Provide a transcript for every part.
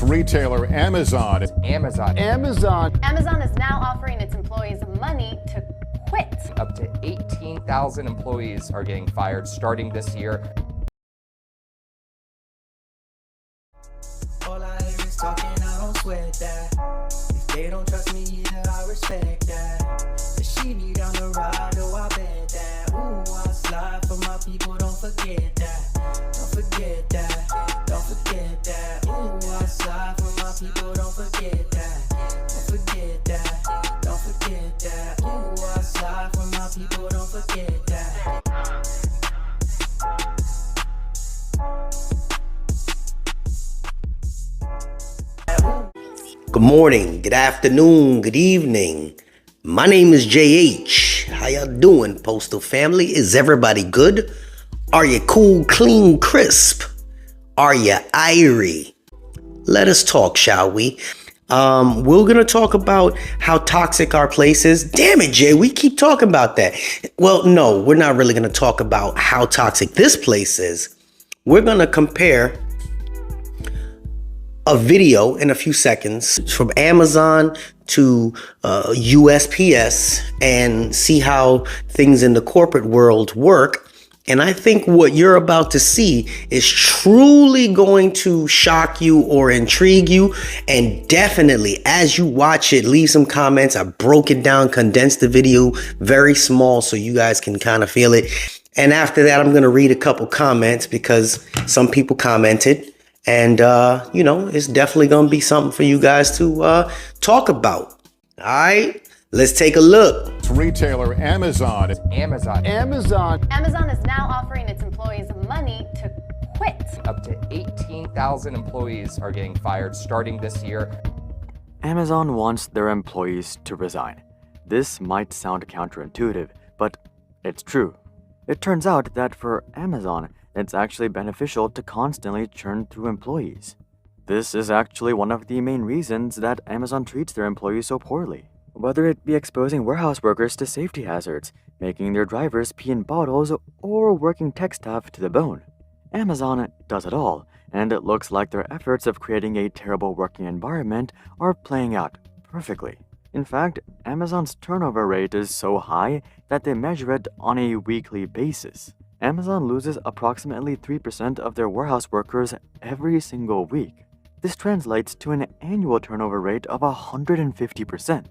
retailer Amazon. Amazon is now offering its employees money to quit. Up to 18,000 employees are getting fired starting this year. All I hear is talking, I don't sweat that. If they don't trust me either, I respect that. The she be down the ride, oh I bet that. Ooh, I slide for my people, don't forget that. Don't forget that, don't forget that. Ooh, I slide for my people, don't forget that. Don't forget that, don't forget that. Ooh, I slide for my people, don't forget that. Good morning, good afternoon, good evening. My name is JH. How y'all doing, Postal family? Is everybody good? Are you cool, clean, crisp? Are you irie? Let us talk, shall we? We're gonna talk about how toxic our place is. Damn it, Jay, we keep talking about that. Well, no, we're not really gonna talk about how toxic this place is. We're gonna compare a video in a few seconds from Amazon to USPS and see how things in the corporate world work. And I think what you're about to see is truly going to shock you or intrigue you. And definitely, as you watch it, leave some comments. I broke it down, condensed the video very small so you guys can kind of feel it. And after that, I'm going to read a couple comments because some people commented. And, you know, it's definitely going to be something for you guys to talk about. All right, let's take a look. Retailer Amazon. Amazon is now offering its employees money to quit. Up to 18,000 employees are getting fired starting this year. Amazon wants their employees to resign. This might sound counterintuitive, but it's true. It turns out that for Amazon, it's actually beneficial to constantly churn through employees. This is actually one of the main reasons that Amazon treats their employees so poorly. Whether it be exposing warehouse workers to safety hazards, making their drivers pee in bottles, or working tech staff to the bone. Amazon does it all, and it looks like their efforts of creating a terrible working environment are playing out perfectly. In fact, Amazon's turnover rate is so high that they measure it on a weekly basis. Amazon loses approximately 3% of their warehouse workers every single week. This translates to an annual turnover rate of 150%.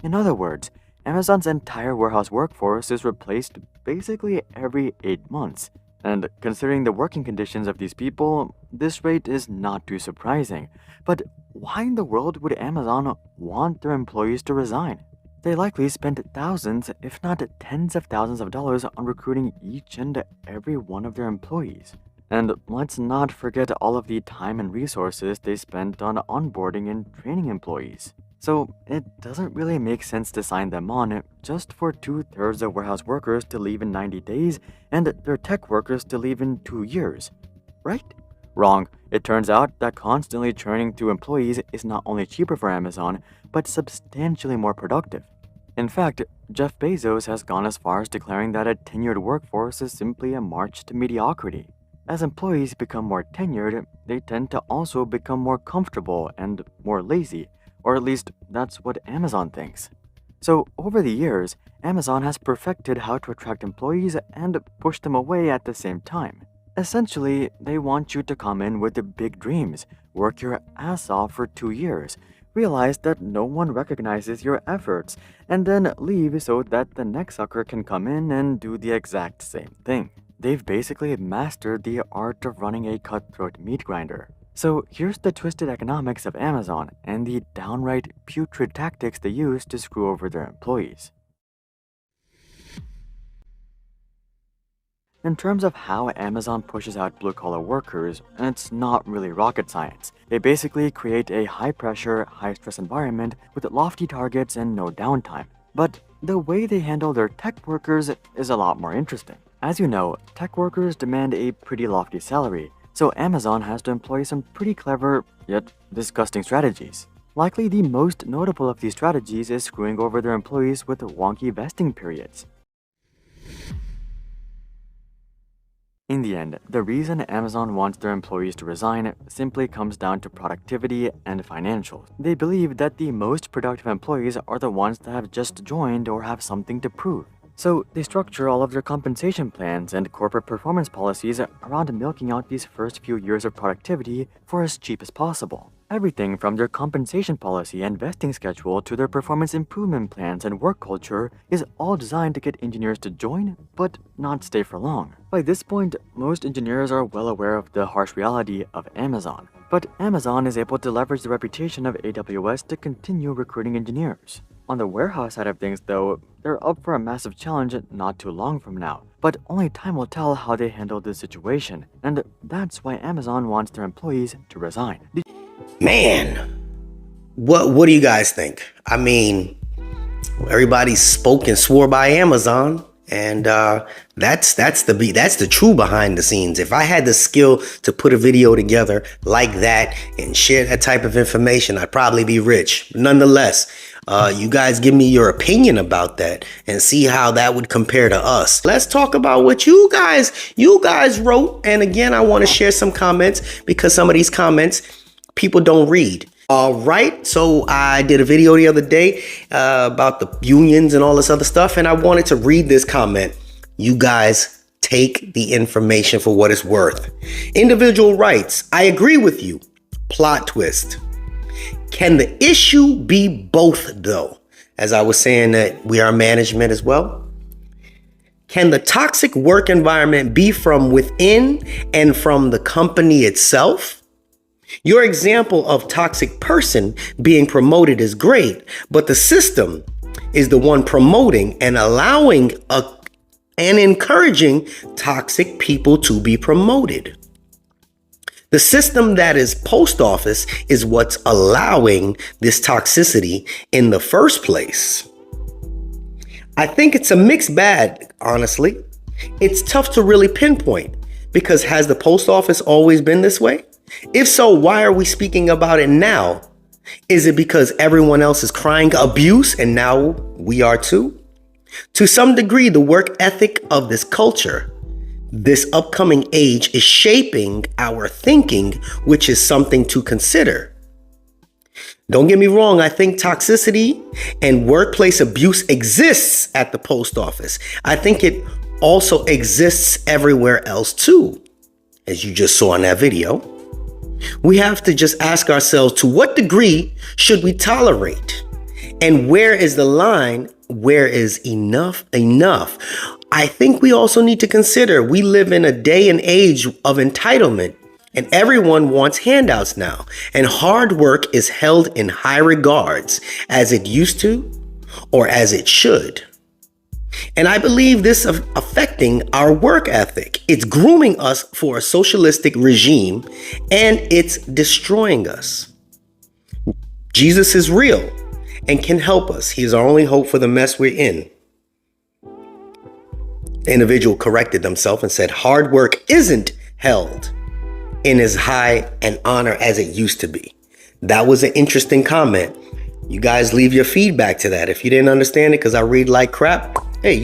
In other words, Amazon's entire warehouse workforce is replaced basically every 8 months. And considering the working conditions of these people, this rate is not too surprising. But why in the world would Amazon want their employees to resign? They likely spent thousands, if not tens of thousands of dollars on recruiting each and every one of their employees. And let's not forget all of the time and resources they spent on onboarding and training employees. So it doesn't really make sense to sign them on just for 2/3 of warehouse workers to leave in 90 days and their tech workers to leave in 2 years, right? Wrong. It turns out that constantly churning through employees is not only cheaper for Amazon, but substantially more productive. In fact, Jeff Bezos has gone as far as declaring that a tenured workforce is simply a march to mediocrity. As employees become more tenured, they tend to also become more comfortable and more lazy, or at least that's what Amazon thinks. So over the years, Amazon has perfected how to attract employees and push them away at the same time. Essentially, they want you to come in with the big dreams, work your ass off for 2 years, realize that no one recognizes your efforts, and then leave so that the next sucker can come in and do the exact same thing. They've basically mastered the art of running a cutthroat meat grinder. So here's the twisted economics of Amazon and the downright putrid tactics they use to screw over their employees. In terms of how Amazon pushes out blue-collar workers, it's not really rocket science. They basically create a high-pressure, high-stress environment with lofty targets and no downtime. But the way they handle their tech workers is a lot more interesting. As you know, tech workers demand a pretty lofty salary, so Amazon has to employ some pretty clever, yet disgusting strategies. Likely the most notable of these strategies is screwing over their employees with wonky vesting periods. In the end, the reason Amazon wants their employees to resign simply comes down to productivity and financials. They believe that the most productive employees are the ones that have just joined or have something to prove. So they structure all of their compensation plans and corporate performance policies around milking out these first few years of productivity for as cheap as possible. Everything from their compensation policy and vesting schedule to their performance improvement plans and work culture is all designed to get engineers to join, but not stay for long. By this point, most engineers are well aware of the harsh reality of Amazon. But Amazon is able to leverage the reputation of AWS to continue recruiting engineers. On the warehouse side of things, though, they're up for a massive challenge not too long from now. But only time will tell how they handle this situation, and that's why Amazon wants their employees to resign. Man, what do you guys think? I mean, everybody spoke and swore by Amazon, and that's the true behind the scenes. If I had the skill to put a video together like that and share that type of information, I'd probably be rich. Nonetheless, you guys give me your opinion about that and see how that would compare to us. Let's talk about what you guys wrote. And again, I want to share some comments because some of these comments people don't read. All right, so I did a video the other day about the unions and all this other stuff, and I wanted to read this comment. You guys take the information for what it's worth. Individual rights, I agree with you. Plot twist. Can the issue be both, though? As I was saying that we are management as well. Can the toxic work environment be from within and from the company itself? Your example of toxic person being promoted is great, but the system is the one promoting and allowing and encouraging toxic people to be promoted. The system that is post office is what's allowing this toxicity in the first place. I think it's a mixed bag, honestly. It's tough to really pinpoint because has the post office always been this way? If so, why are we speaking about it now? Is it because everyone else is crying abuse and now we are too? To some degree, the work ethic of this culture, this upcoming age is shaping our thinking, which is something to consider. Don't get me wrong, I think toxicity and workplace abuse exists at the post office. I think it also exists everywhere else too, as you just saw in that video. We have to just ask ourselves, to what degree should we tolerate? And where is the line? Where is enough? I think we also need to consider we live in a day and age of entitlement, and everyone wants handouts now. And hard work is held in high regards as it used to or as it should. And I believe this is affecting our work ethic. It's grooming us for a socialistic regime and it's destroying us. Jesus is real and can help us. He is our only hope for the mess we're in. The individual corrected themselves and said, hard work isn't held in as high an honor as it used to be. That was an interesting comment. You guys leave your feedback to that. If you didn't understand it because I read like crap, hey,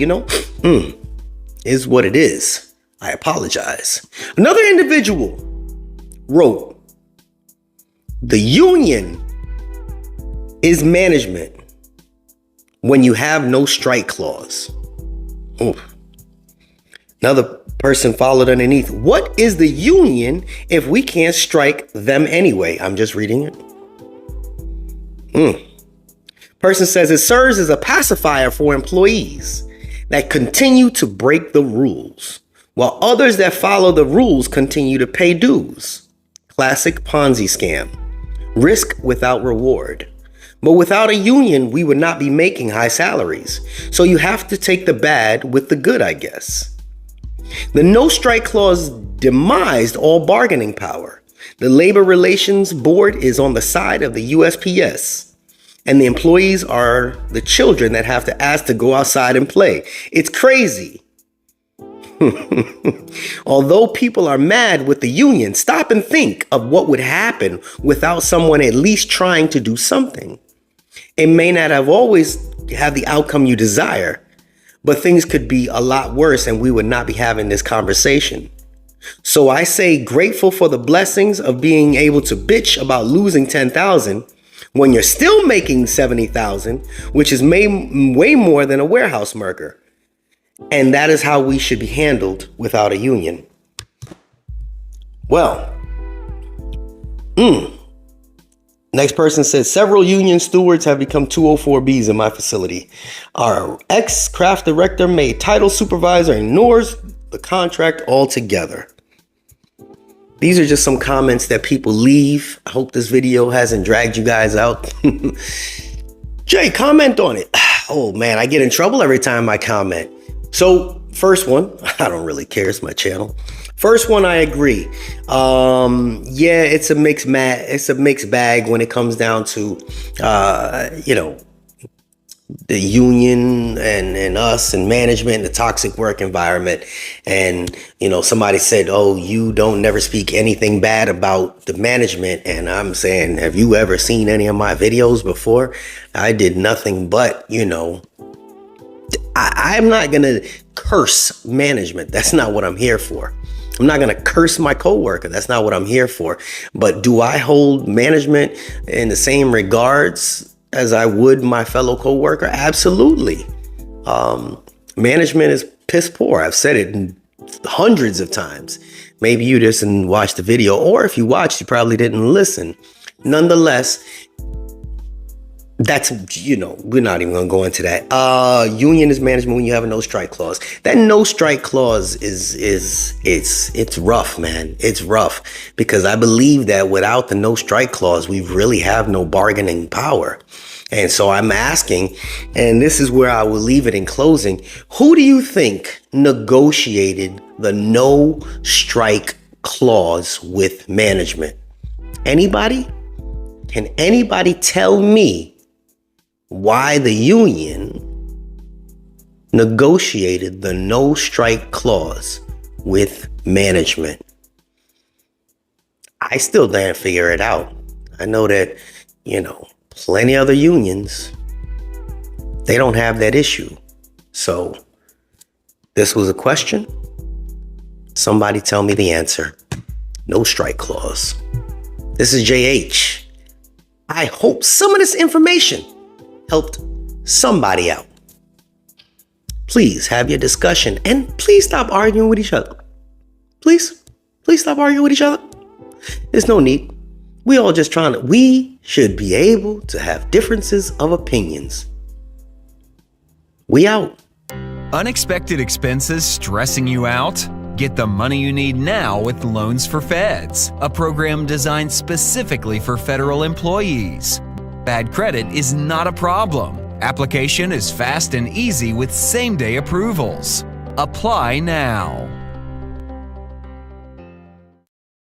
is what it is. I apologize. Another individual wrote, the union is management when you have no strike clause. Oof. Another person followed underneath, what is the union if we can't strike them anyway? I'm just reading it. Person says it serves as a pacifier for employees that continue to break the rules, while others that follow the rules continue to pay dues. Classic Ponzi scam. Risk without reward. But without a union, we would not be making high salaries. So you have to take the bad with the good, I guess. The no strike clause demised all bargaining power. The Labor Relations Board is on the side of the USPS. And the employees are the children that have to ask to go outside and play. It's crazy. Although people are mad with the union, stop and think of what would happen without someone at least trying to do something. It may not have always had the outcome you desire, but things could be a lot worse and we would not be having this conversation. So I say grateful for the blessings of being able to bitch about losing 10,000 when you're still making 70,000, which is way more than a warehouse worker. And that is how we should be handled without a union. Well, next person says, several union stewards have become 204Bs in my facility. Our ex-craft director made title supervisor ignores the contract altogether. These are just some comments that people leave. I hope this video hasn't dragged you guys out. Jay, comment on it. Oh man, I get in trouble every time I comment. So first one, I don't really care, it's my channel. First one, I agree. Yeah, it's a mixed bag when it comes down to, the union and us and management, the toxic work environment. And, somebody said, oh, you don't never speak anything bad about the management. And I'm saying, have you ever seen any of my videos before? I did nothing but, I'm not going to curse management. That's not what I'm here for. I'm not going to curse my coworker. That's not what I'm here for. But do I hold management in the same regards as I would my fellow coworker? Absolutely. Management is piss poor. I've said it hundreds of times. Maybe you just didn't watch the video, or if you watched, you probably didn't listen. Nonetheless, that's, we're not even going to go into that. Union is management when you have a no strike clause. That no strike clause it's rough, man. It's rough because I believe that without the no strike clause, we really have no bargaining power. And so I'm asking, and this is where I will leave it in closing. Who do you think negotiated the no strike clause with management? Anybody? Can anybody tell me why the union negotiated the no strike clause with management? I still didn't figure it out. I know that, plenty other unions, they don't have that issue. So this was a question. Somebody tell me the answer. No strike clause. This is JH. I hope some of this information helped somebody out. Please have your discussion and please stop arguing with each other. Please stop arguing with each other. There's no need. We all just we should be able to have differences of opinions. We out. Unexpected expenses stressing you out? Get the money you need now with Loans for Feds, a program designed specifically for federal employees. Bad credit is not a problem. Application is fast and easy with same-day approvals. Apply now.